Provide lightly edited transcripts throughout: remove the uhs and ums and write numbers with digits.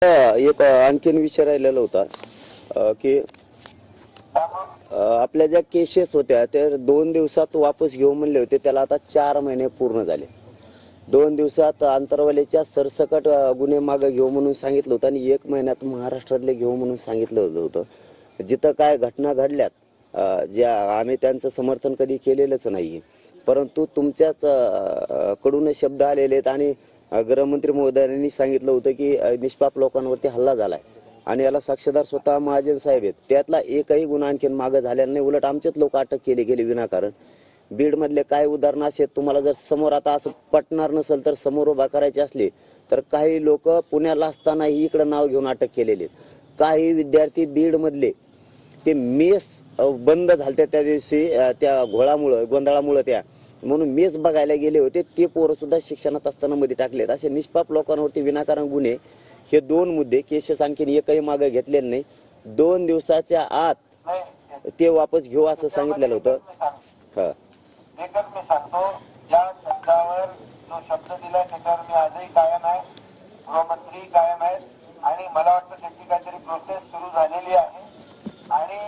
एक आणखीन विषय राहिलेला होता की आपल्या ज्या केसेस होत्या त्या 2 दिवसात वापस घेऊ म्हणले होते, त्याला आता 4 महिने पूर्ण झाले. 2 दिवसात आंतरवालीच्या सरसकट गुन्हे मागे घेऊ म्हणून सांगितलं होतं आणि 1 महिन्यात महाराष्ट्रातले घेऊ म्हणून सांगितलं होतं. जिथं काय घटना घडल्यात ज्या आम्ही त्यांचं समर्थन कधी केलेलंच नाही, परंतु तुमच्याच कडून शब्द आलेले आहेत आणि गृहमंत्री महोदयांनी सांगितलं होतं की निष्पाप लोकांवरती हल्ला झालाय आणि याला साक्षीदार स्वतः महाजन साहेब आहेत. त्यातला एकही गुन्हा आणखीन मागे झालेला नाही, उलट आमचेच लोक अटक केले गेले विनाकारण. बीड मधले काय उदाहरण असे तुम्हाला जर समोर आता असं पटणार नसेल तर समोर उभा करायचे असले तर काही लोक पुण्याला असतानाही इकडे नाव घेऊन अटक केलेले. काही विद्यार्थी बीड मधले ते मेस बंद झालते त्या दिवशी त्या घोळामुळे गोंधळामुळे, त्या म्हणून मेस बघायला गेले होते, ते पोरं सुद्धा शिक्षणात असताना मध्ये टाकलेत. असे निष्पाप लोकांवरती विनाकारण गुन्हे, हे 2 मुद्दे केसेस आणखीन एकही मागे घेतलेले नाही. 2 दिवसाच्या आत ते वापस घेऊ असं सांगितलेलं होतं. मी सांगतो ज्या शब्दावर जो शब्द दिलाय त्याच्यावर मी आजही कायम आहे, गृहमंत्री कायम आहेत आणि मला वाटतं त्याची काहीतरी प्रोसेस सुरू झालेली आहे आणि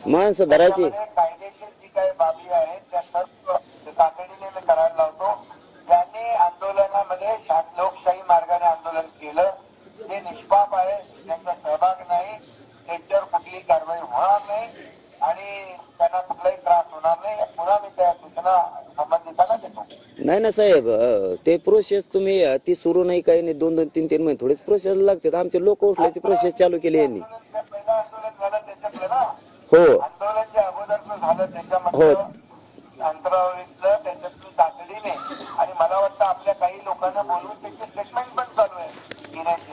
माणसं धरायची कायदेशीर जी काही बाबी आहेत त्या सर्व तातडीने मी करायला लावतो. ज्यांनी आंदोलनामध्ये लोकशाही मार्गाने आंदोलन केलं ते निष्पाप आहे, त्यांचा सहभाग नाही, त्यांच्यावर कुठलीही कारवाई होणार नाही आणि त्यांना कुठलाही त्रास होणार नाही. पुन्हा मी त्या सूचना संबंधितांना देतो. नाही साहेब, ते प्रोसेस तुम्ही ती सुरू नाही, काही नाही, 2-2, 3-3 महिने थोडीच प्रोसेस लागते. आमचे लोक उठल्याची प्रोसेस चालू केली यांनी. पहिलं आंदोलन झालं त्याच्यातलं ना, हो आंदोलनच्या अगोदरचं झालं त्याच्यामध्ये अंतरावरीतलं त्याच्यातून तातडीने आणि मला वाटतं आपल्या काही लोकांना बोलून त्याचे स्टेटमेंट पण चालू आहे घेण्याचे.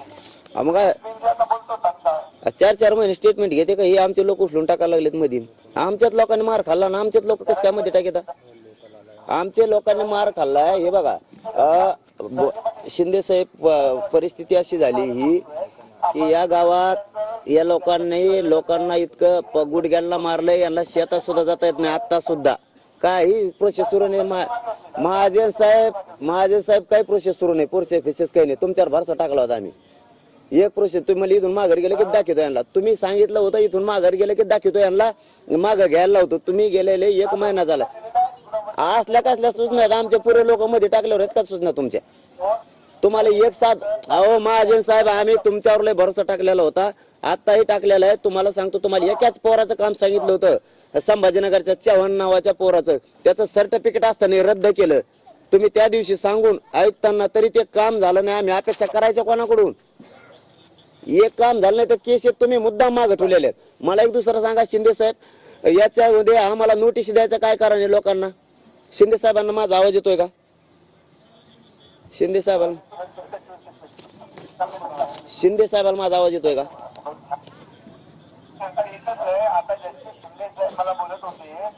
मग काय बोलतो तात्काळ 4-4 महिने स्टेटमेंट घेते का? हे आमचे लोक उचलून टाकायला लागलेत मध्ये. आमच्याच लोकांनी मार खाल्ला ना, आमच्याच लोक कसं काय मध्ये टाकतात? आमचे लोकांनी मार खाल्लाय. हे बघा शिंदे साहेब, परिस्थिती अशी झाली ही की या गावात या लोकांना इतकं गुडघ्यांना मारलंय, यांना शेतात सुद्धा जाता येत नाही. आता सुद्धा काही प्रोसेस सुरू नाही. महाजन साहेब काही प्रोसेस सुरू नाही, प्रोसेस काही नाही. तुमच्यावर भरसा टाकला होता आम्ही. एक प्रोसेस तुम्ही मला इथून माघार गेलं की दाखवतो यांना. तुम्ही सांगितलं होतं इथून माघार गेलं की दाखवतो यांना, माघार घ्यायला होतो. तुम्ही गेलेले 1 महिना झाला. असल्या कसल्या सूचना आमचे पुरे लोक मध्ये टाकल्यावर आहेत का सूचना तुमच्या? तुम्हाला एक साथ अहो महाजन साहेब, आम्ही तुमच्यावर लय भरोसा टाकलेला होता, आताही टाकलेला आहे. तुम्हाला सांगतो, तुम्हाला एकाच पोराचं काम सांगितलं होतं, संभाजीनगरच्या चव्हाण नावाच्या पोराचं, त्याचं सर्टिफिकेट असताना रद्द केलं. तुम्ही त्या दिवशी सांगून आयुक्तांना, तरी ते काम झालं नाही. आम्ही अपेक्षा करायच्या कोणाकडून? एक काम झालं नाही तर केस तुम्ही मुद्दाम मागे ठेवलेले आहेत. मला एक दुसरं सांगा शिंदे साहेब, याच्यामध्ये आम्हाला नोटीस द्यायचं काय कारण आहे लोकांना? शिंदे साहेबांना माझा आवाज येतोय का? शिंदे साहेबांना माझा आवाज येतोय का? आता जसे शिंदे साहेब मला बोलत होते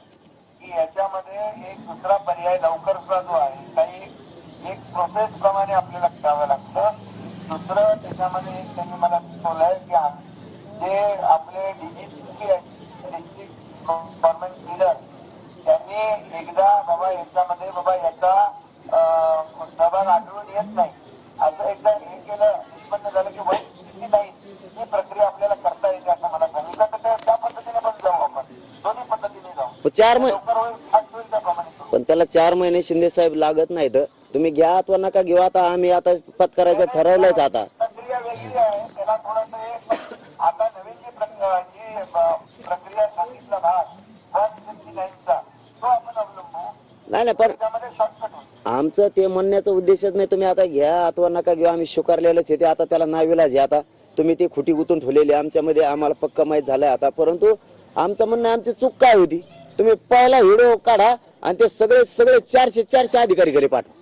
की याच्यामध्ये एक दुसरा पर्याय लवकरचा जो आहे, काही एक प्रोसेस प्रमाणे आपल्याला करावं लागतं. दुसरं त्याच्यामध्ये एक त्यांनी मला सुचवलंय की जे आपले डीजीपी डिस्ट्रिक्ट गव्हर्नमेंट लीडर त्यांनी एकदा याच्यामध्ये याचा सहभाग आढळून येत नाही असं एकदा हे केलं, निष्पन्न झालं की वैध नाही, ही प्रक्रिया आपल्याला करता येते असं मला सांगितलं. तर त्या पद्धतीने पण जाऊ आपण, दोन्ही पद्धतीने जाऊ. 4 महिने पण त्याला 4 महिने शिंदे साहेब लागत नाहीत. तुम्ही घ्या अथवा नका घेऊ, आता आम्ही आता पत्करायचं ठरवलंच. आता प्रक्रिया वेगळी आहे, त्याला थोडंसं आता नवीन जी प्रक्रिया सांगितलं भाग 169चा तो आपण अवलंबू. नाही पण आमचं ते म्हणण्याचा उद्देशच नाही. तुम्ही आता घ्या अथवा नका घेऊ, आम्ही स्वीकारलेलंच आहे ते. आता त्याला नाविलाज आहे. आता तुम्ही ती खुटी गुतून ठेवलेली आमच्यामध्ये, आम्हाला पक्का माहीत झालंय आता. परंतु आमचं म्हणणं, आमची चूक काय होती? तुम्ही पहिला व्हिडिओ काढा आणि ते सगळे 400 अधिकारी घरी पाठवा.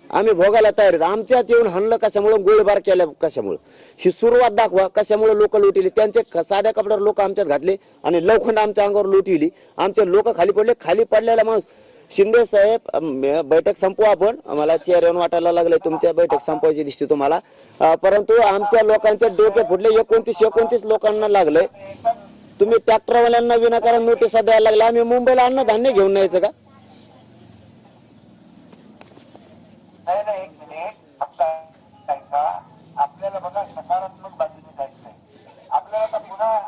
आम्ही भोगायला तयार आहेत. आमच्यात येऊन हाणलं कशामुळे, गोळीबार केल्या कशामुळे, ही सुरुवात दाखवा. कशामुळे लोक लुटली? त्यांचे साध्या कपड्यावर लोक आमच्यात घातले आणि लवखंड आमच्या अंगावर लुटविली. आमचे लोक खाली पडले. खाली पडलेला माणूस शिंदे साहेब, बैठक संपवा आपण. मला चेहऱ्यावर वाटायला लागले तुमच्या बैठक संपवायची दिसते तुम्हाला. परंतु आमच्या लोकांचे डोके फुटले. 29 लोकांना लागले. तुम्ही ट्रॅक्टरवाल्यांना विनाकारण नोटीस द्यायला लागला. आम्ही मुंबईला अन्नधान्य घेऊन यायचं का? नाही, एक मिनिट, आपल्या आपल्याला बघा सकारात्मक बाजूने जायचं आहे. आपल्याला आता पुन्हा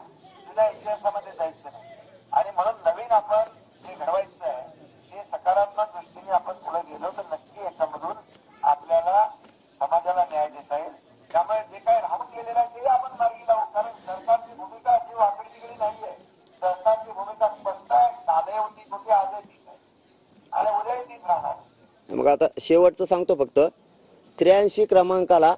जुन्या इतिहासामध्ये जायचं नाही आणि म्हणून नवीन आपण जे घडवायचं आहे ते सकारात्मक दृष्टीने आपण पुढे गेलो तर नक्की याच्यामधून आपल्याला समाजाला न्याय देता येईल. त्यामुळे जे काही राहून गेलेलं आहे ते आपण मार्गी लावू, कारण सरकारची भूमिका अशी वाकडी तिकडी नाहीये. सरकारची भूमिका स्पष्ट आहे. कालही होती होती, आजही तीच आहे आणि उद्याही तीच राहणार. मग आता शेवटचं सांगतो फक्त 83 क्रमांकाला